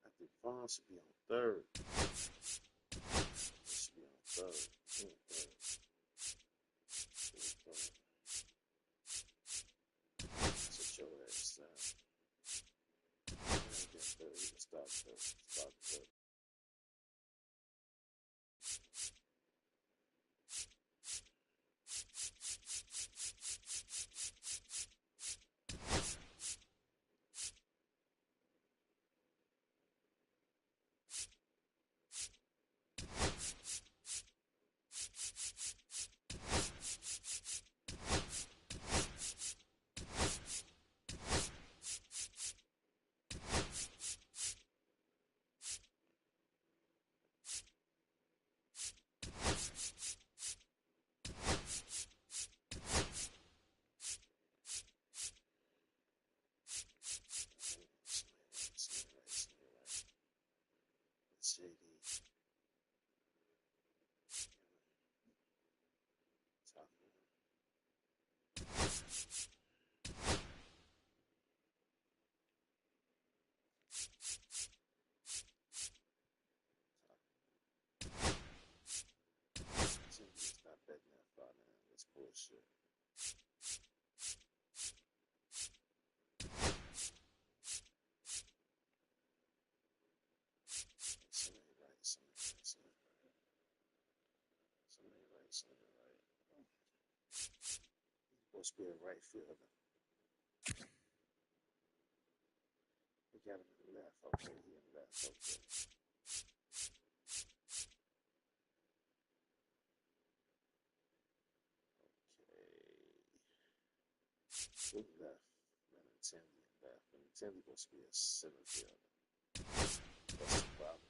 I think Vaughn should be on third. He should be on third. Sit your ass down. Get third. You can start third. Start third. JD. Stop betting that far now. That's bullshit. Somebody right. He's supposed to be a right fielder. We got him in the left. Okay, he in the left. Okay. Who left? Benintendi left. Benintendi supposed to be a center fielder. That's the problem.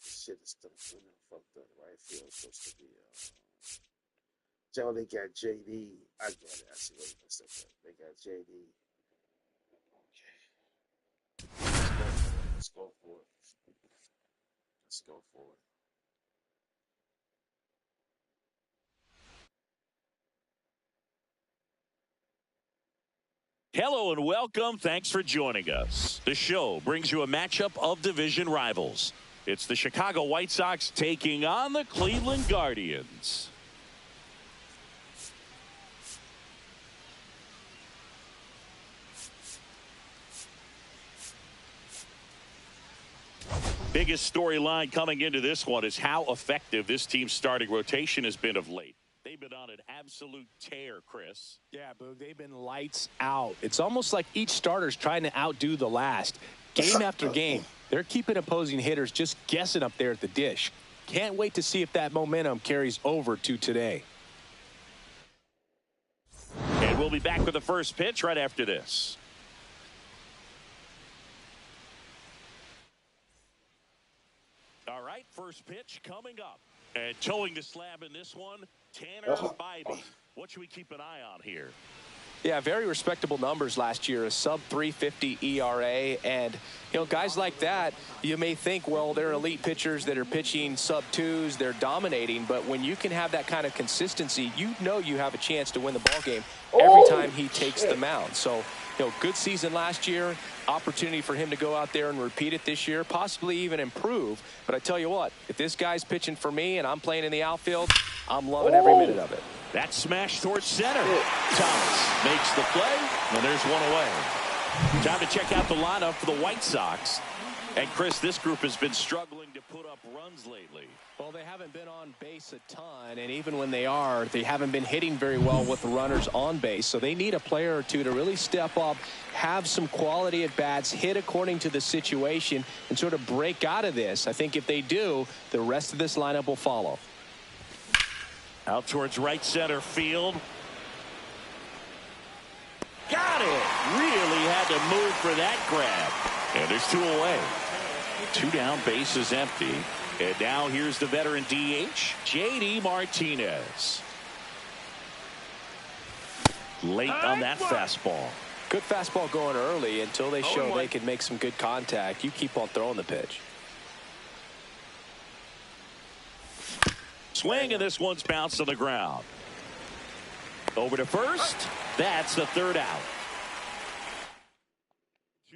Shit is still fucked up. Right field supposed to be Joe, they got JD. I get it. I see what you messed up. They got JD. Okay. Let's go for it. Let's go for it. Hello and welcome. Thanks for joining us. The show brings you a matchup of division rivals. It's the Chicago White Sox taking on the Cleveland Guardians. Biggest storyline coming into this one is how effective this team's starting rotation has been of late. They've been on an absolute tear, Chris. Yeah, Boog, they've been lights out. It's almost like each starter's trying to outdo the last. Game after game, they're keeping opposing hitters just guessing up there at the dish. Can't wait to see if that momentum carries over to today. And we'll be back with the first pitch right after this. All right, first pitch coming up. And towing the slab in this one, Tanner Bybee. What should we keep an eye on here? Yeah, very respectable numbers last year, a sub 350 ERA. And, you know, guys like that, you may think, well, they're elite pitchers that are pitching sub twos, they're dominating. But when you can have that kind of consistency, you know you have a chance to win the ball game every time he takes the mound. So, you know, good season last year, opportunity for him to go out there and repeat it this year, possibly even improve. But I tell you what, if this guy's pitching for me and I'm playing in the outfield, I'm loving every minute of it. That smash towards center. Thomas makes the play, and there's one away. Time to check out the lineup for the White Sox. And, Chris, this group has been struggling to put up runs lately. Well, they haven't been on base a ton, and even when they are, they haven't been hitting very well with runners on base. So they need a player or two to really step up, have some quality at bats, hit according to the situation, and sort of break out of this. I think if they do, the rest of this lineup will follow. Out towards right center field. Got it. Really had to move for that grab. And there's 2 away. 2 down, base is empty. And now here's the veteran DH, J.D. Martinez. Late on that fastball. Good fastball going early until they show they can make some good contact. You keep on throwing the pitch. Swing, and this one's bounced on the ground. Over to first. That's the 3rd out.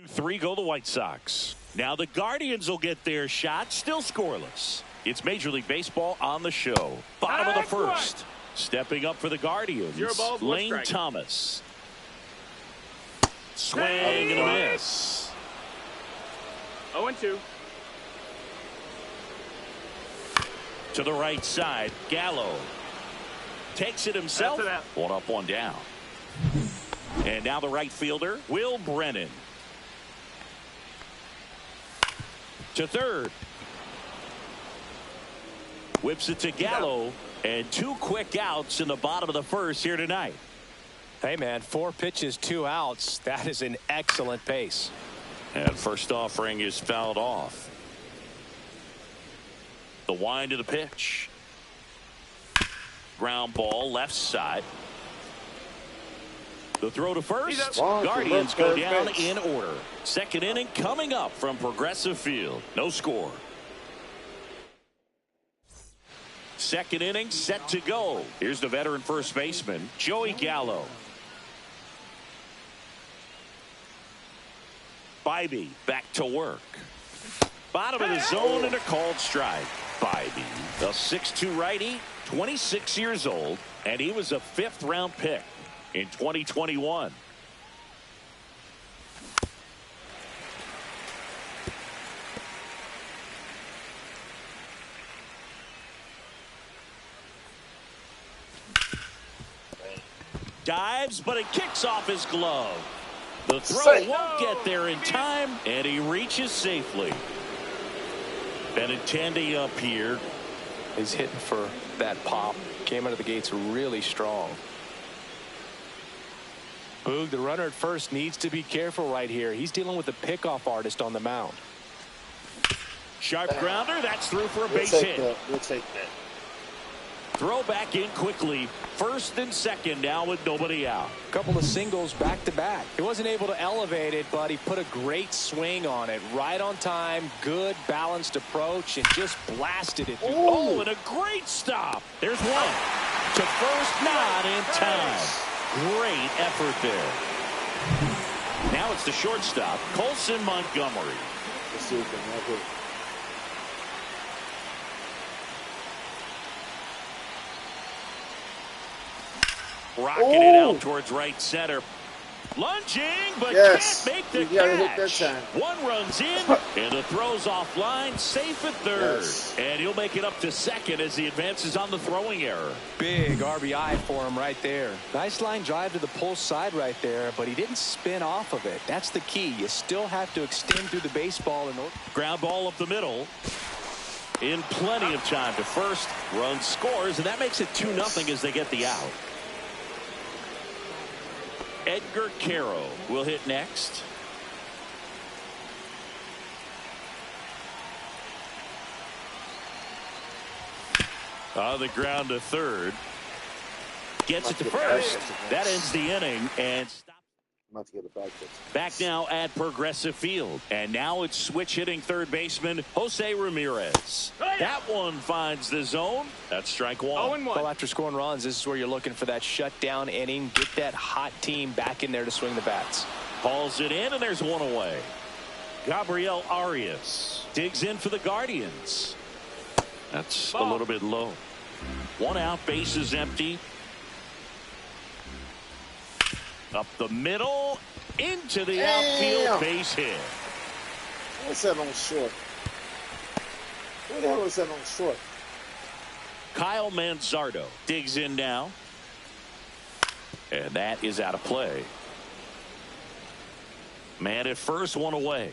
2-3 go the White Sox. Now the Guardians will get their shot. Still scoreless. It's Major League Baseball on the show. Bottom of the 1st. Stepping up for the Guardians, Lane Thomas. Swing and a miss. 0-2. To the right side, Gallo takes it himself. 1 up, 1 down. And now the right fielder, Will Brennan. To third. Whips it to Gallo. And 2 quick outs in the bottom of the 1st here tonight. Hey, man, 4 pitches, 2 outs. That is an excellent pace. And first offering is fouled off. The wind of the pitch. Ground ball left side. The throw to first. Guardians go down in order. 2nd inning coming up from Progressive Field. No score. 2nd inning set to go. Here's the veteran first baseman, Joey Gallo. Bybee back to work. Bottom of the zone and a called strike. Bybee, a 6'2 righty, 26 years old, and he was a 5th round pick in 2021. Dives, but it kicks off his glove. The throw won't get there in time, and he reaches safely. Benintendi up here. He's hitting for that pop. Came out of the gates really strong. Boog, the runner at first, needs to be careful right here. He's dealing with a pickoff artist on the mound. Sharp grounder. That's through for a base hit. We'll take that. Throw back in quickly. 1st and 2nd now with nobody out. Couple of singles back to back. He wasn't able to elevate it, but he put a great swing on it. Right on time, good balanced approach, and just blasted it. Oh, and a great stop. There's one. To first, not in time. Great effort there. Now it's the shortstop, Colson Montgomery. Let's see if we can have it. Rocking it out towards right center. Lunging, but can't make the catch. Hit that time. 1 runs in, and the throw's offline, safe at 3rd. Yes. And he'll make it up to 2nd as he advances on the throwing error. Big RBI for him right there. Nice line drive to the pull side right there, but he didn't spin off of it. That's the key. You still have to extend through the baseball in order. Ground ball up the middle. In plenty of time to first. Run scores, and that makes it 2-0 as they get the out. Edgar Caro will hit next. On the ground to 3rd. Gets it to first. That ends the inning and stops. About to get a back pitch. Back now at Progressive Field. And now it's switch hitting third baseman Jose Ramirez. That one finds the zone. That's strike one. Well, after scoring runs, this is where you're looking for that shutdown inning. Get that hot team back in there to swing the bats. Hauls it in, and there's one away. Gabriel Arias digs in for the Guardians. That's a little bit low. One out, base is empty. Up the middle, into the outfield, base hit. What's that on short? What the hell is that on short? Kyle Manzardo digs in now. And that is out of play. Man at first, one away.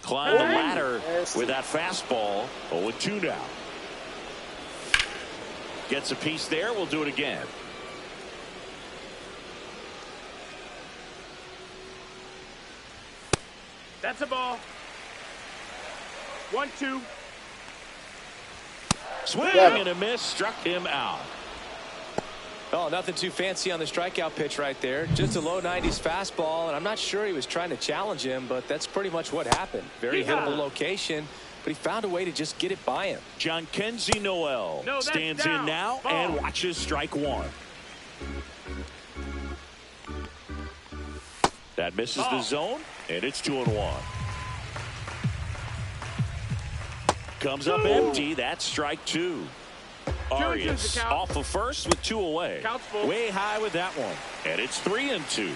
Climb the ladder with that fastball. 0-2 now. Gets a piece there. We'll do it again. That's a ball. 1-2. Swing and a miss. Struck him out. Oh, nothing too fancy on the strikeout pitch right there. Just a low 90s fastball, and I'm not sure he was trying to challenge him, but that's pretty much what happened. Very hittable location, but he found a way to just get it by him. John Kenzie Noel stands in now and watches strike one. That misses the zone, and it's 2-1. Comes up empty. That's strike two. Arias off of first with two away. Way high with that one. And it's 3-2.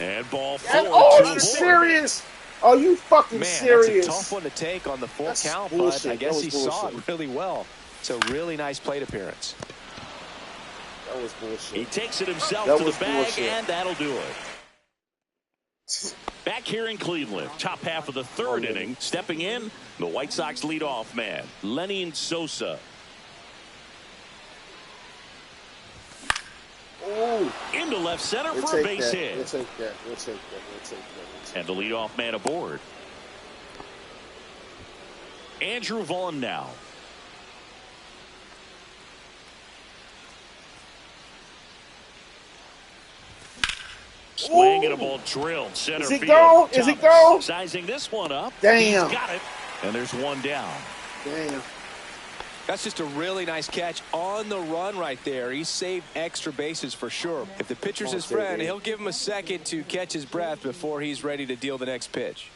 And ball four. Oh, are you serious? Are you fucking serious? That's a tough one to take on the full count, bullshit. But I guess he saw it really well. It's a really nice plate appearance. That was bullshit. He takes it himself to the bag, and that'll do it. Back here in Cleveland, top half of the third inning, stepping in, the White Sox leadoff man, Lenny Sosa. Ooh. Into left center for a base hit. We'll take that. We'll take that. We'll take that. And the leadoff man aboard. Andrew Vaughn now. Swing and a ball drilled center field. Is he gone? Is he gone? Sizing this one up. Damn. He's got it. And there's one down. Damn. That's just a really nice catch on the run right there. He saved extra bases for sure. If the pitcher's his friend, he'll give him a second to catch his breath before he's ready to deal the next pitch.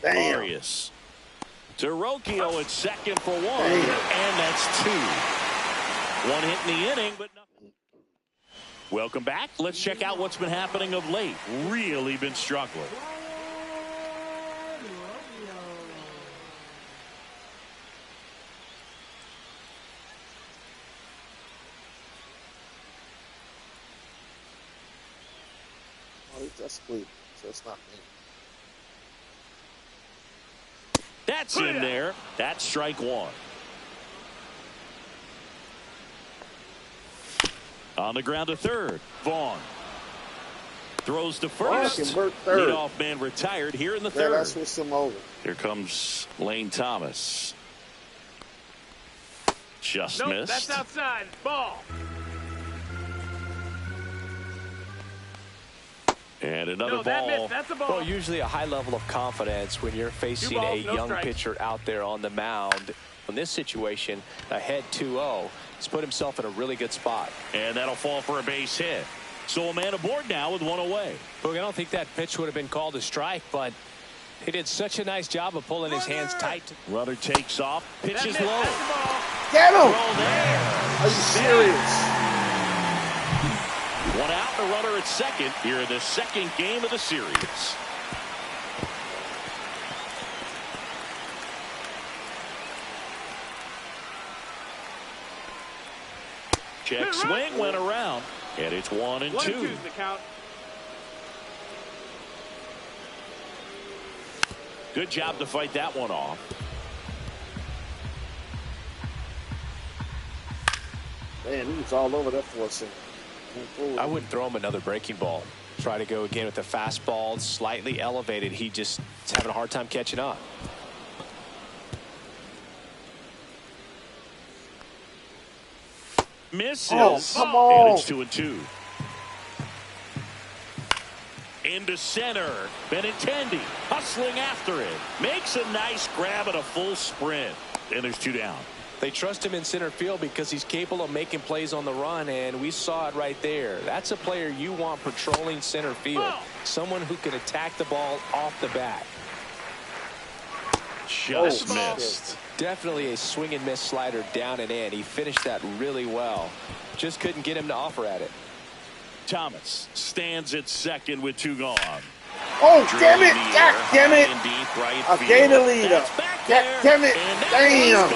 Damn. Arias. To Rocchio at second for one. And that's two. One hit in the inning, but nothing. Welcome back. Let's check out what's been happening of late. Really been struggling. That's Cleveland, so it's not me. That's in there. That's strike one. On the ground to third. Vaughn throws to first. Leadoff man retired here in the third. That's what's him over. Here comes Lane Thomas. Just missed. That's outside. Ball. And another ball. That's a ball. Well, usually a high level of confidence when you're facing a young pitcher out there on the mound. In this situation, ahead 2-0. He's put himself in a really good spot. And that'll fall for a base hit. So a man aboard now with one away. Look, I don't think that pitch would have been called a strike, but he did such a nice job of pulling his hands tight. Runner takes off. Pitches low. Get him! Throw there. Are you serious? One out, the runner at second here in the second game of the series. Check swing went around, and it's 1-2. Good job to fight that one off. Man, he was all over that force. I wouldn't throw him another breaking ball. Try to go again with the fastball, slightly elevated. He just is having a hard time catching up. Misses. Oh, come And on. it's 2-2. Into center. Benintendi hustling after it. Makes a nice grab at a full sprint. And there's 2 down. They trust him in center field because he's capable of making plays on the run, and we saw it right there. That's a player you want patrolling center field. Someone who can attack the ball off the bat. Just missed. Definitely a swing and miss slider down and in. He finished that really well. Just couldn't get him to offer at it. Thomas stands at second with 2 gone. Oh, damn it. God damn it. Right I gave the leader. Damn it. Damn.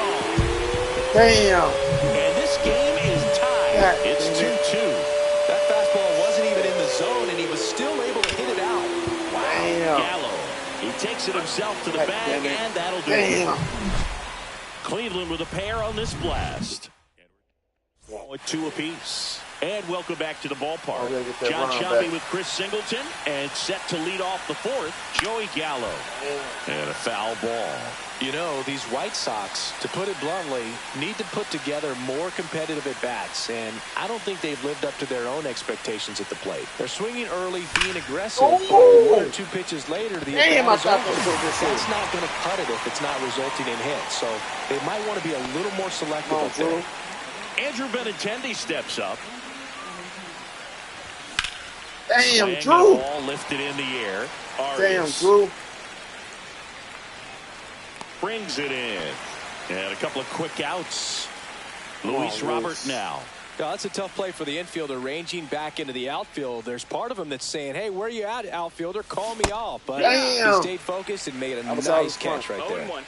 Damn. And this game is tied. God, it's 2-2. That fastball wasn't even in the zone, and he was still able to hit it out. Wow. Damn. Gallo. He takes it himself to the God, bag, damn it. and that'll do Damn. it. Cleveland with a pair on this blast. With 2 apiece. And welcome back to the ballpark. John Shelby with Chris Singleton, and set to lead off the 4th, Joey Gallo. And a foul ball. You know, these White Sox, to put it bluntly, need to put together more competitive at-bats, and I don't think they've lived up to their own expectations at the plate. They're swinging early, being aggressive, but 1 or 2 pitches later, the Damn, I at-bat is thought over. this That's not going to cut it if it's not resulting in hits, so they might want to be a little more selective up there. Andrew Benintendi steps up. Damn, Swing Drew. and ball lifted in the air. Damn, Arias Drew. brings it in. And a couple of quick outs. Luis Robert now. Yeah, that's a tough play for the infielder, ranging back into the outfield. There's part of him that's saying, hey, where you at, outfielder? Call me off. But Damn. he stayed focused and made a nice catch right there. 0-1.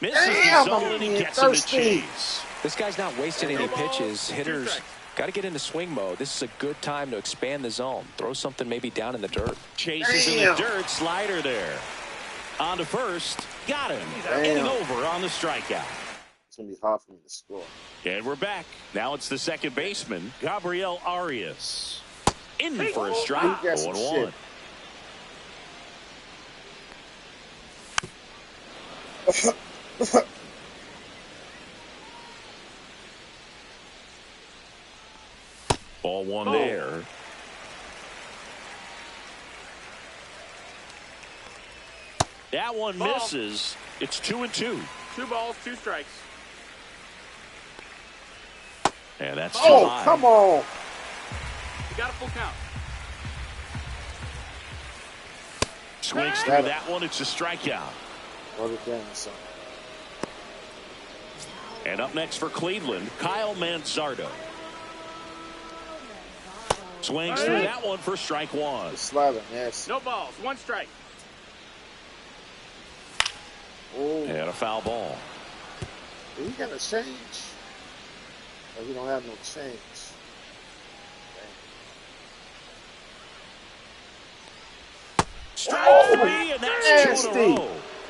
Misses Damn, the zone I'm and he being gets him to thirsty. chase. This guy's not wasting any No balls, pitches. 2 Hitters strikes. got to get into swing mode. This is a good time to expand the zone. Throw something maybe down in the dirt. Chases in the dirt. Slider there. On to first. Got him. Getting over on the strikeout. It's going to be hard for me to score. And we're back. Now it's the second baseman, Gabriel Arias. In for a strike. He got some 0-1. Ball 1 there. That one misses. It's 2-2. 2 balls, 2 strikes. And that's too Oh, high. come on. You got a full count. Swings through that one. It's a strikeout. What a damn son. And up next for Cleveland, Kyle Manzardo. Swings through that one for strike 1. The slider, nasty. No balls, 1 strike. Oh, And a foul ball. he got a change. Or he don't have no change. Strike 3, and that's 2 in a nasty. row.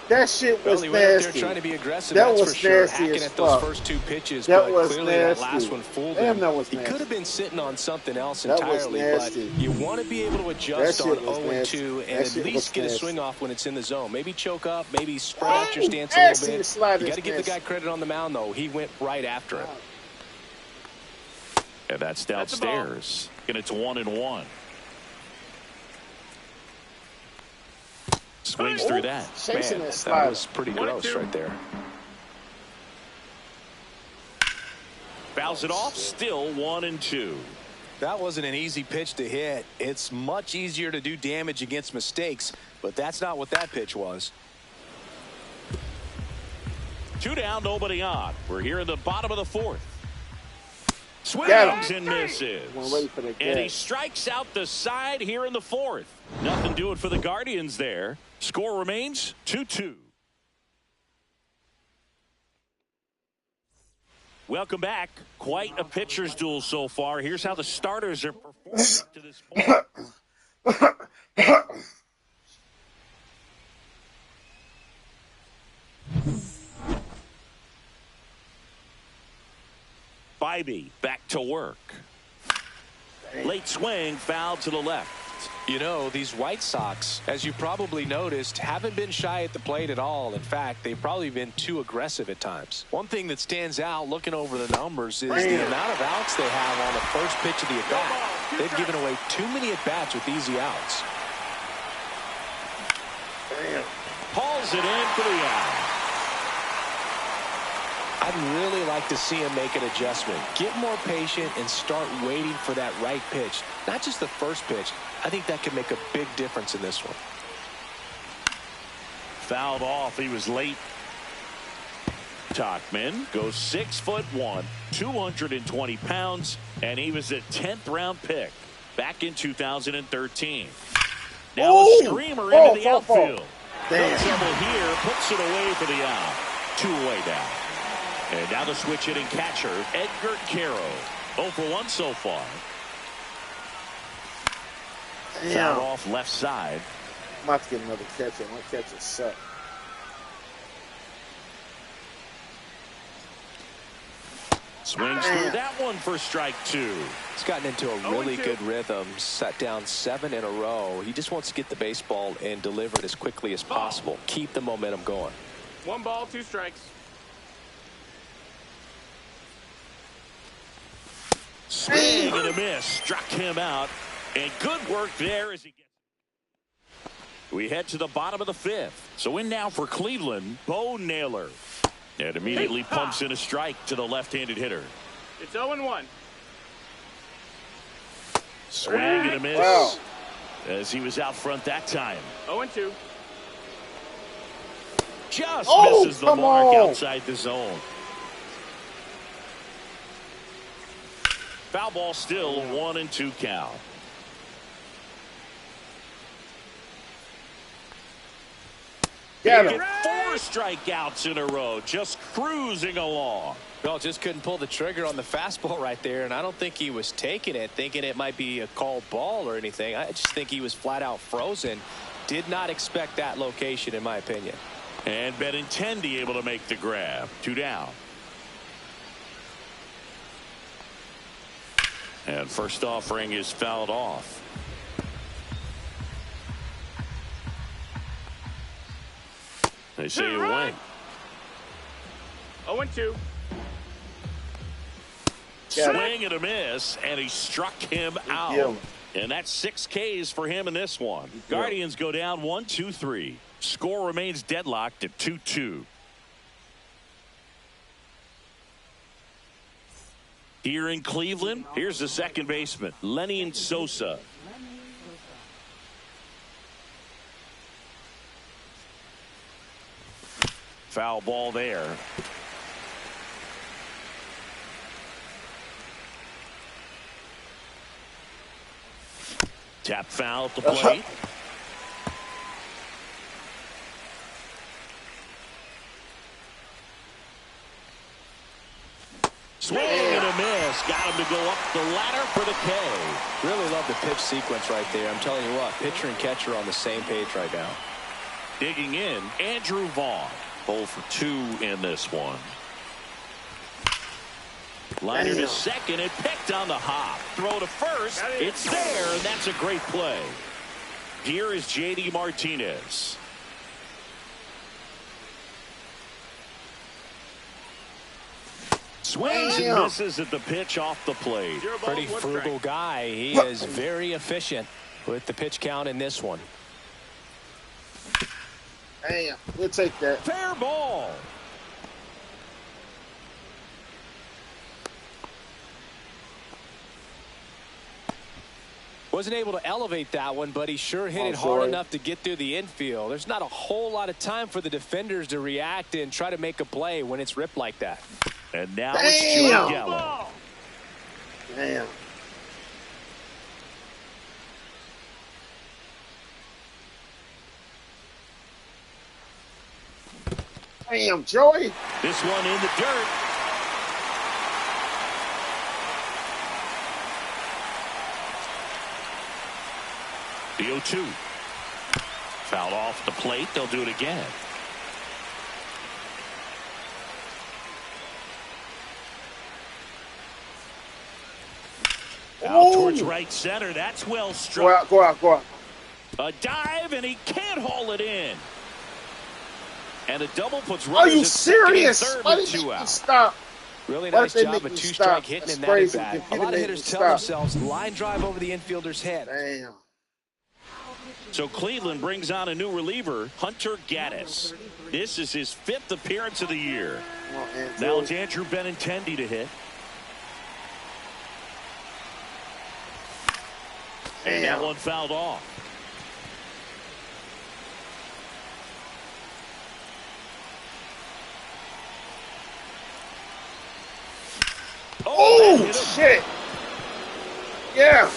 That shit Well, was he went out there nasty. trying to be aggressive, That that's was for sure. nasty Hacking as at those fuck. first 2 pitches, That but was clearly that nasty. last one fooled Damn, him. that was He nasty. could have been sitting on something else That was entirely, but nasty. you want to be able to adjust That on shit was 0-2 nasty. and That at shit least was get a nasty. swing off when it's in the zone. Maybe choke up, maybe spread out your Oh, stance a nasty. little The bit. slider's You got to give the nasty. guy credit on the mound, though. He went right after it. And that's downstairs. And it's 1-1. Swings through that. Chasing Man, that that slider. was pretty 1 and gross 2. right there. Fouls it off. Still 1-2. That wasn't an easy pitch to hit. It's much easier to do damage against mistakes, but that's not what that pitch was. 2 down, nobody on. We're here in the bottom of the 4th. Swings Got and misses. We're ready for the And he gas. strikes out the side here in the 4th. Nothing doing for the Guardians there. Score remains 2-2. Welcome back. Quite a pitcher's duel so far. Here's how the starters are performing up to this point. Bybee back to work. Late swing, foul to the left. You know, these White Sox, as you probably noticed, haven't been shy at the plate at all. In fact, they've probably been too aggressive at times. One thing that stands out looking over the numbers is the amount of outs they have on the first pitch of the at-bat. They've given away too many at-bats with easy outs. Hauls it in for the out. I'd really like to see him make an adjustment. Get more patient and start waiting for that right pitch. Not just the first pitch. I think that could make a big difference in this one. Fouled off. He was late. Tachman goes 6'1", 220 pounds, and he was a 10th round pick back in 2013. Now a screamer into the outfield. No trouble here. Puts it away for the out. 2 away now. And now the switch hitting catcher, Edgar Caro. 0 for 1 so far. Foul off left side. I'm about to get another catcher. My catcher suck. Swings through that one for strike 2. He's gotten into a really good rhythm. Set down 7 in a row. He just wants to get the baseball and deliver it as quickly as possible. Keep the momentum going. 1 ball, 2 strikes. Swing and a miss. Struck him out. And good work there as he gets. We head to the bottom of the 5th. So in now for Cleveland, Bo Naylor. And immediately pumps in a strike to the left-handed hitter. It's 0-1. Swing and a miss. As he was out front that time. 0-2. Just misses the mark outside the zone. Foul ball still 1-2 count. Get 4 strikeouts in a row, just cruising along. Well, just couldn't pull the trigger on the fastball right there, and I don't think he was taking it, thinking it might be a called ball or anything. I just think he was flat out frozen. Did not expect that location, in my opinion. And Benintendi able to make the grab. 2 down. And first offering is fouled off. They say you win. 0-2. Swing and a miss, and he struck him out. And that's 6 Ks for him in this one. Guardians go down 1-2-3. Score remains deadlocked at 2-2. Here in Cleveland, here's the second baseman, Lenny Sosa. Foul ball there. Tap foul at the plate. Swing and a miss. Got him to go up the ladder for the K. Really love the pitch sequence right there. I'm telling you what, pitcher and catcher on the same page right now. Digging in, Andrew Vaughn. 0 for 2 in this one. Liner to second and picked on the hop. Throw to first. It's there, and that's a great play. Here is J.D. Martinez. Swings and misses at the pitch off the plate. Pretty frugal guy. He is very efficient with the pitch count in this one. Damn, we'll take that. Fair ball. Wasn't able to elevate that one, but he sure hit it hard enough to get through the infield. There's not a whole lot of time for the defenders to react and try to make a play when it's ripped like that. And now it's Joey Gallo. Damn. Damn, Joey. This one in the dirt. The 0-2. Fouled off the plate. They'll do it again. Out towards right center. That's well struck. Go out. A dive, and he can't haul it in. And a double puts Are runners you at second and serious? third Why with did 2 you out. stop? Really Why nice did they job make of me two-strike stop? hitting That's in that crazy. at bat. They A lot of made hitters me tell stop. themselves line drive over the infielder's head. Damn. So Cleveland brings on a new reliever, Hunter Gaddis. This is his 5th appearance of the year. Come on, Andrew. Now it's Andrew Benintendi to hit. And that one fouled off. Oh, shit. Yeah.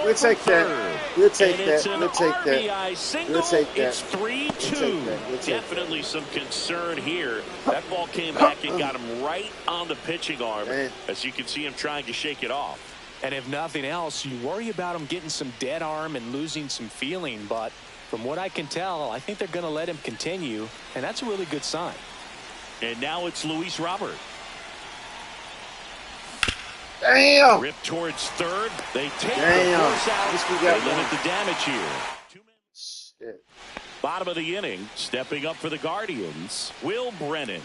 We'll take that. We'll take that. We'll take that. We'll take that. It's 3-2. Definitely some concern here. That ball came back and got him right on the pitching arm. As you can see him trying to shake it off. And if nothing else, you worry about him getting some dead arm and losing some feeling. But from what I can tell, I think they're going to let him continue. And that's a really good sign. And now it's Luis Robert. Damn. Rip towards third. They take the Damn. force out. They limit the damage here. 2 minutes. Shit. Bottom of the inning. Stepping up for the Guardians. Will Brennan.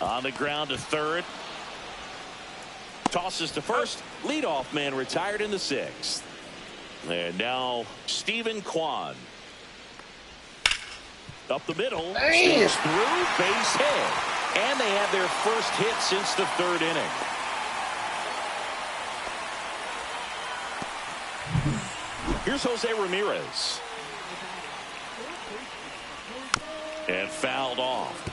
On the ground to third. Tosses to first. Leadoff man retired in the 6th. And now Stephen Kwan. Up the middle. Damn. Through. Base hit. And they have their first hit since the 3rd inning. Here's Jose Ramirez. And fouled off.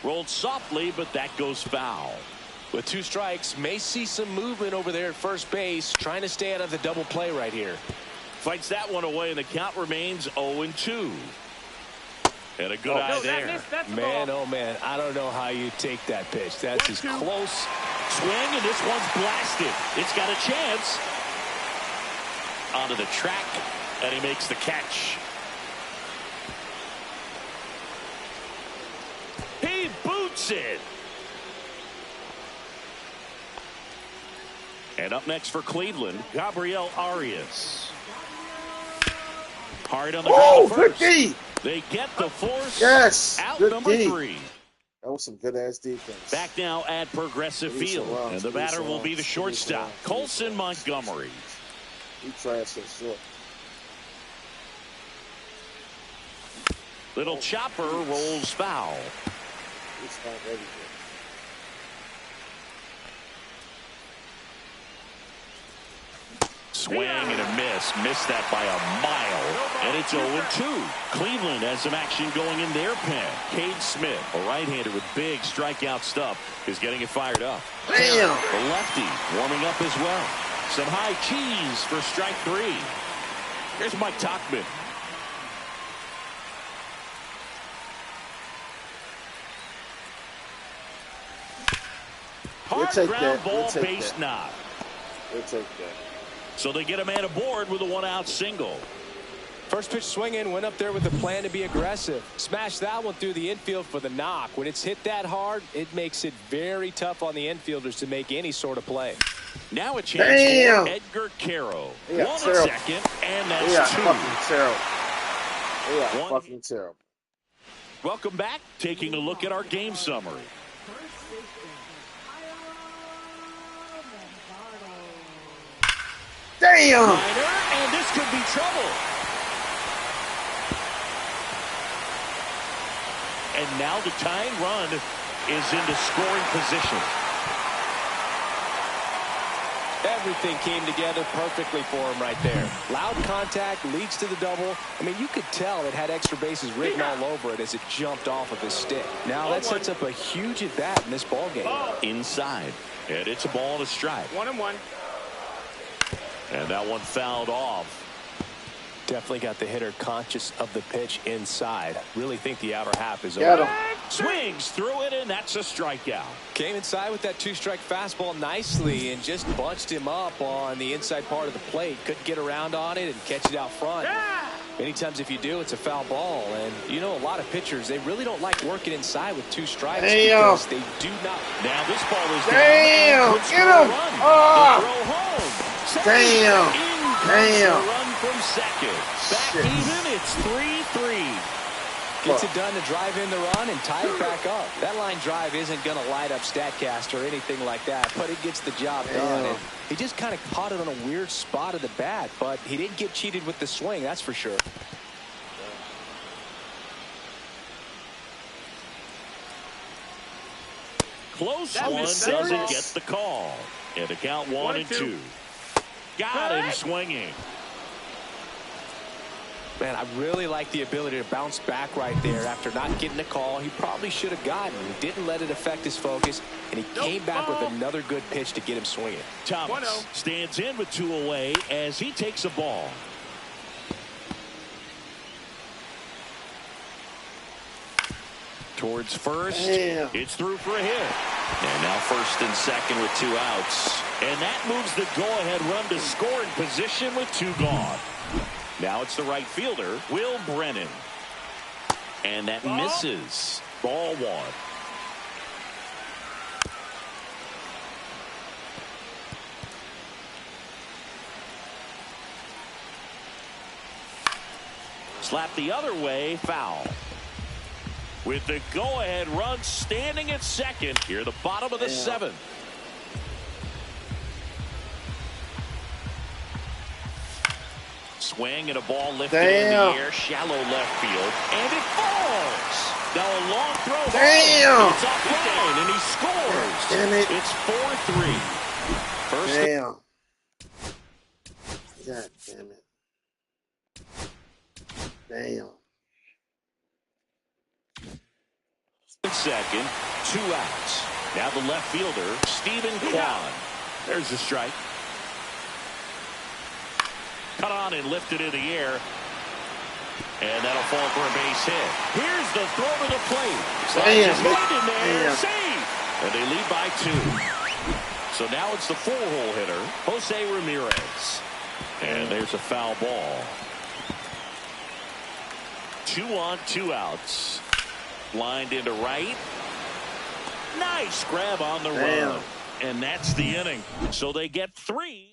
Rolled softly, but that goes foul. With 2 strikes, may see some movement over there at first base, trying to stay out of the double play right here. Fights that one away, and the count remains 0-2. And a good eye there. Man, oh man, I don't know how you take that pitch. That's as close. Swing, and this one's blasted. It's got a chance. Onto the track, and he makes the catch. He boots it. And up next for Cleveland, Gabriel Arias. Hard on the ground first. Good D. They get the force. Yes. Out Good number D. 3. That was some good-ass defense. Back now at Progressive Field. And the batter will be the shortstop, Colson Montgomery. He trashed that shit. Little chopper rolls foul. He's not ready yet. Swing and a miss. Missed that by a mile. And it's 0-2. Cleveland has some action going in their pen. Cade Smith, a right-hander with big strikeout stuff, is getting it fired up. Damn. The lefty warming up as well. Some high cheese for strike 3. Here's Mike Tauchman. Hard ground ball, base knock. We'll take that. So they get a man aboard with a 1-out single. First pitch swinging, went up there with a plan to be aggressive. Smashed that one through the infield for the knock. When it's hit that hard, it makes it very tough on the infielders to make any sort of play. Now a chance for Edgar Caro. 1 second, and that's 2. Fucking terrible. Welcome back. Taking a look at our game summary. Damn! And this could be trouble. And now the tying run is into scoring position. Everything came together perfectly for him right there. Loud contact leads to the double. I mean, you could tell it had extra bases written all over it as it jumped off of his stick. Now that sets up a huge at-bat in this ballgame. Inside. And it's a ball and a strike. 1-1. And that one fouled off. Definitely got the hitter conscious of the pitch inside. Really think the outer half is over. Swings through it, and that's a strikeout. Came inside with that 2-strike fastball nicely and just bunched him up on the inside part of the plate. Couldn't get around on it and catch it out front. Many times if you do, it's a foul ball. And, you know, a lot of pitchers, they really don't like working inside with 2 strikes because they do not. Now this ball is Damn! down. Get him! The throw home. Damn! Damn! The run from second. Back even, it's 3-3. Gets it done to drive in the run and tie it back up. That line drive isn't going to light up StatCast or anything like that, but it gets the job done. And he just kind of caught it on a weird spot of the bat, but he didn't get cheated with the swing, that's for sure. Close one doesn't get the call. And the count 1-2. Got him swinging. Man, I really like the ability to bounce back right there after not getting the call he probably should have gotten. He didn't let it affect his focus, and he came back with another good pitch to get him swinging. Thomas stands in with 2 away as he takes a ball. Towards first. Damn. It's through for a hit. And now first and second with 2 outs. And that moves the go-ahead run to scoring position with 2 gone. Now it's the right fielder, Will Brennan. And that misses. Ball 1. Slap the other way, foul. With the go-ahead run standing at second here, the bottom of the 7th. Swing and a ball lifted in the air, shallow left field, and it falls. Now a long throw. Damn! It's off the line, and he scores. Damn it. It's 4-3. First. Damn. God damn it. Damn. Second, 2 outs. Now the left fielder, Stephen Kwan. There's the strike. Cut on and lifted in the air. And that'll fall for a base hit. Here's the throw to the plate. Slides right in there. Save. And they lead by 2. So now it's the 4-hole hitter, Jose Ramirez. And there's a foul ball. 2 on, 2 outs. Lined into right. Nice grab on the run. And that's the inning. So they get 3.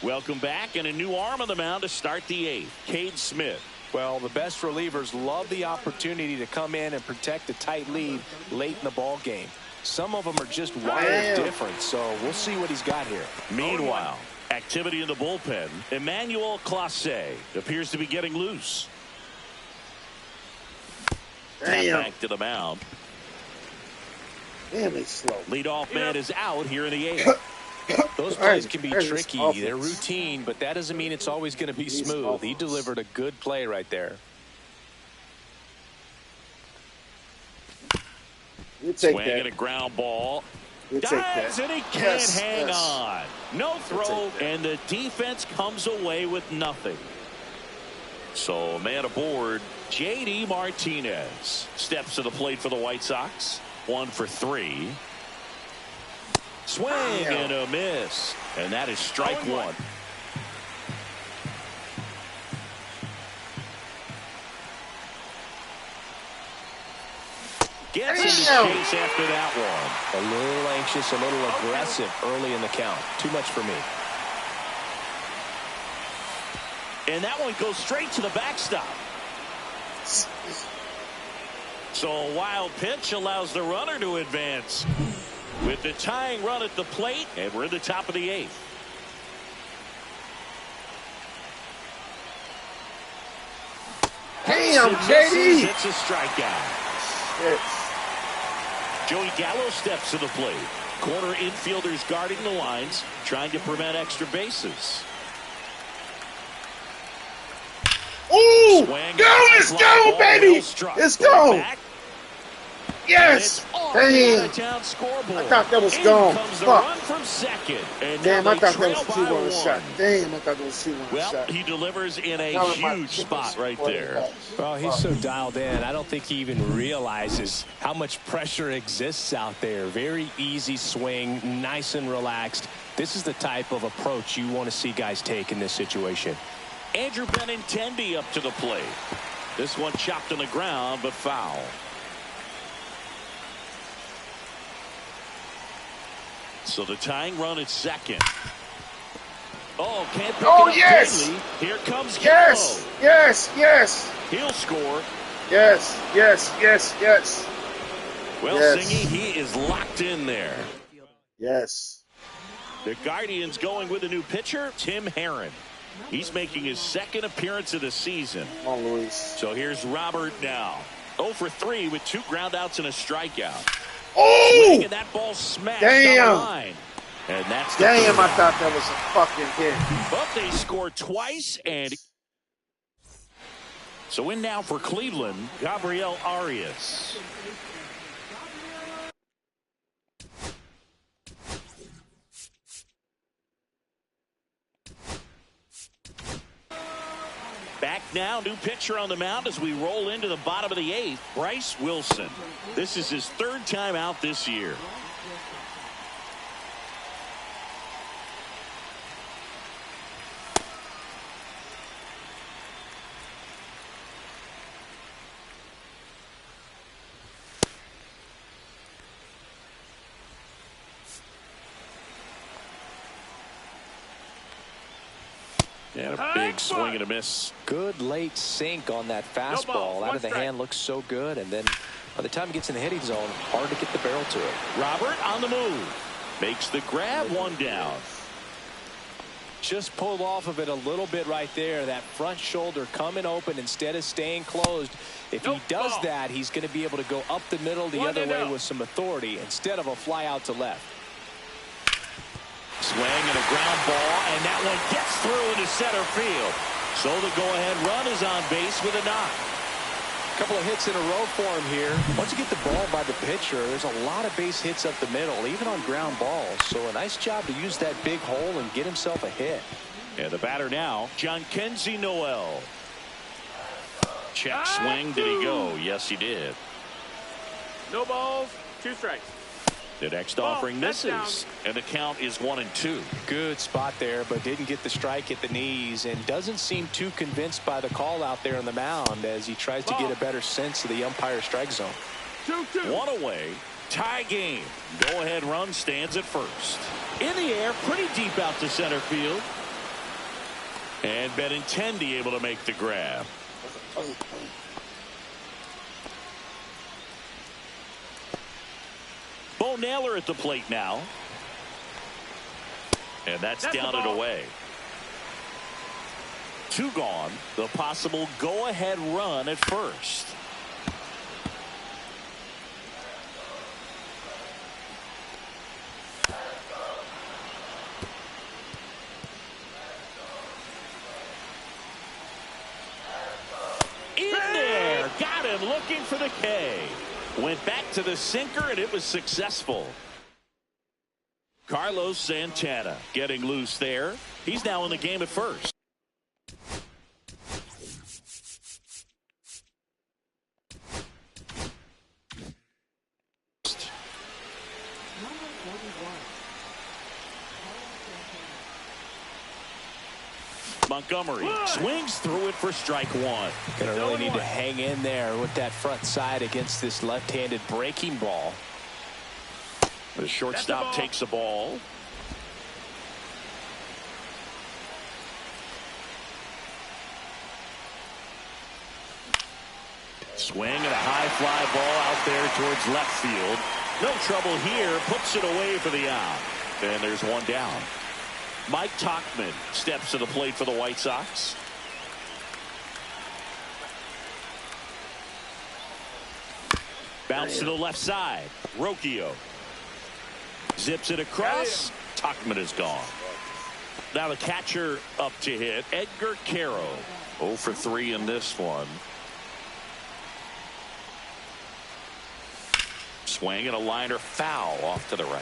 Welcome back, and a new arm on the mound to start the 8th. Cade Smith. Well, the best relievers love the opportunity to come in and protect a tight lead late in the ball game. Some of them are just wired different, so we'll see what he's got here. Meanwhile, activity in the bullpen. Emmanuel Clase appears to be getting loose. Back to the mound. Damn, he's slow. Leadoff man is out here in the 8th. Those plays can be tricky. They're routine, but that doesn't mean it's always going to be smooth. He delivered a good play right there. Swing and a ground ball. Dives and he can't hang on. No throw, and the defense comes away with nothing. So, man aboard, J.D. Martinez steps to the plate for the White Sox. 1 for 3. Swing and a miss. And that is strike 1. Gets into chase after that one. A little anxious, a little aggressive early in the count. Too much for me. And that one goes straight to the backstop. So a wild pitch allows the runner to advance. With the tying run at the plate, and we're in the top of the 8th. Damn, JD! It's a strikeout. Joey Gallo steps to the plate. Corner infielders guarding the lines, trying to prevent extra bases. Ooh! Go! Let's go, baby! Let's go! Yes! Damn! I thought that was gone. Fuck. From second. And damn, I thought that was a 2-1 shot. Damn, I thought that was a 2-1 shot. Well, he delivers in a huge spot right there. Well, he's so dialed in. I don't think he even realizes how much pressure exists out there. Very easy swing, nice and relaxed. This is the type of approach you want to see guys take in this situation. Andrew Benintendi up to the plate. This one chopped on the ground, but foul. So the tying run at second. Oh, can't pick it up. Yes! Cleanly. Here comes Yes! Gallo. Yes! Yes! He'll score. Yes! Yes! Yes! Yes! Well, yes. Singy, he is locked in there. Yes. The Guardians going with a new pitcher, Tim Herron. He's making his second appearance of the season. Come on, Luis. So here's Robert now. 0 for 3 with 2 groundouts and a strikeout. Oh! Swing, and that ball smashed on the line. And that's the damn, I thought that was a fucking hit. But they scored twice, and so in now for Cleveland, Gabriel Arias. Back now, new pitcher on the mound as we roll into the bottom of the 8th, Bryce Wilson. This is his 3rd time out this year. And a big swing and a miss. Good late sink on that fastball. Out of the hand looks so good. And then by the time he gets in the hitting zone, hard to get the barrel to it. Robert on the move. Makes the grab, 1 down. Just pulled off of it a little bit right there. That front shoulder coming open instead of staying closed. If he does that, he's going to be able to go up the middle the other way with some authority instead of a fly out to left. Swing and a ground ball, and that one gets through into center field. So the go-ahead run is on base with a knock. A couple of hits in a row for him here. Once you get the ball by the pitcher, there's a lot of base hits up the middle, even on ground balls. So a nice job to use that big hole and get himself a hit. And the batter now, John Kenzie Noel. Check swing. Did he go? Yes, he did. No balls, 2 strikes. The next offering misses, and the count is 1-2. Good spot there, but didn't get the strike at the knees, and doesn't seem too convinced by the call out there on the mound as he tries to get a better sense of the umpire strike zone. 2-2. 1 away, tie game. Go ahead run stands at first. In the air, pretty deep out to center field. And Benintendi able to make the grab. Bo Naylor at the plate now. And that's down and away. 2 gone. The possible go-ahead run at first. In there. Got him looking for the K. Went back to the sinker, and it was successful. Carlos Santana getting loose there. He's now in the game at first. Montgomery swings through it for strike 1. Gonna really need to hang in there with that front side against this left-handed breaking ball. The shortstop takes the ball. Swing and a high fly ball out there towards left field. No trouble here. Puts it away for the out. And there's 1 down. Mike Tauchman steps to the plate for the White Sox. Bounce to the left side. Rocchio zips it across. Tauchman is gone. Now the catcher up to hit, Edgar Caro. 0 for 3 in this one. Swing and a liner foul off to the right.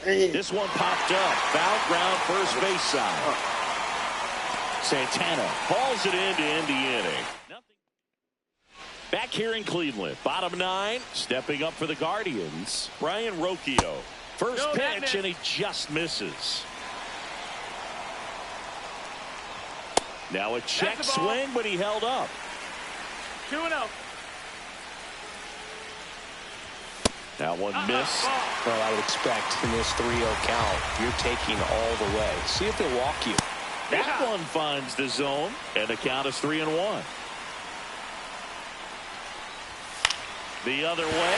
This one popped up. Foul ground first base side. Santana hauls it in to end the inning. Back here in Cleveland, bottom 9, stepping up for the Guardians, Brian Rocchio. First pitch, and he just misses. Now a check swing, but he held up. 2-0. That one missed. Well, I would expect in this 3-0 count, you're taking all the way. See if they walk you. That one finds the zone, and the count is 3-1. The other way,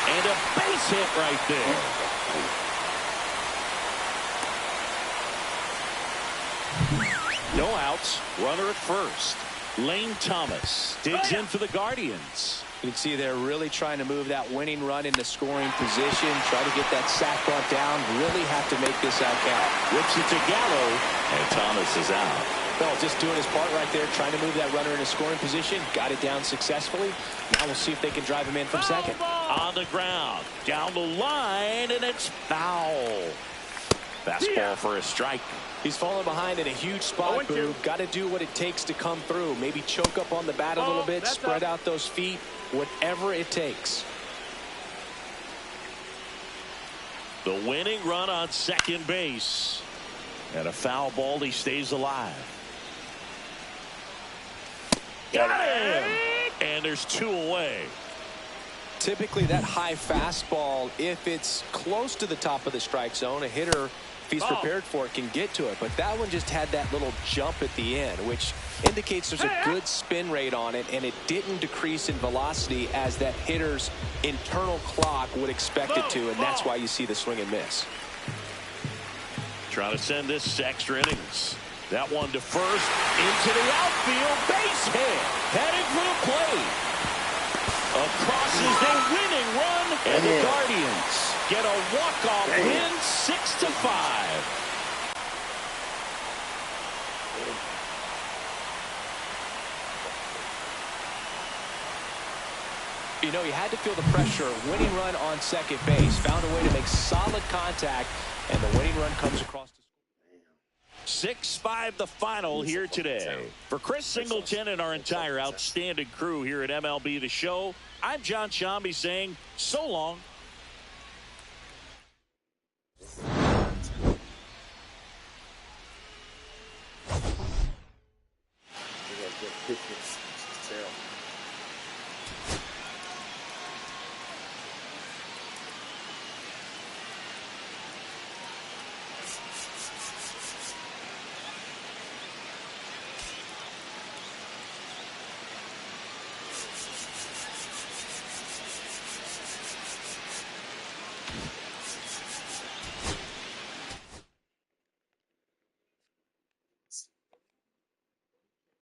and a base hit right there. No outs, runner at first. Lane Thomas digs in for the Guardians. You can see they're really trying to move that winning run into scoring position, try to get that sack bunt down, really have to make this out count. Whips it to Gallo, and Thomas is out. Well, just doing his part right there, trying to move that runner into scoring position, got it down successfully. Now we'll see if they can drive him in from second. On the ground, down the line, and it's foul. Fastball for a strike. He's falling behind in a huge spot, Boo. Got to do what it takes to come through. Maybe choke up on the bat a little bit, spread out those feet, whatever it takes. The winning run on second base. And a foul ball, he stays alive. Got him! And there's 2 away. Typically that high fastball, if it's close to the top of the strike zone, a hitter, if he's prepared for it, can get to it. But that one just had that little jump at the end, which indicates there's a good spin rate on it, and it didn't decrease in velocity as that hitter's internal clock would expect it to, and that's why you see the swing and miss. Trying to send this to extra innings. That one to first, into the outfield, base hit, heading for the plate. Across is the winning run, and the Guardians get a walk-off win, 6-5. You know, he had to feel the pressure. Winning run on second base, found a way to make solid contact, and the winning run comes across the 6-5 the final here today. For Chris Singleton and our entire outstanding crew here at MLB The Show, I'm John Shambi saying so long.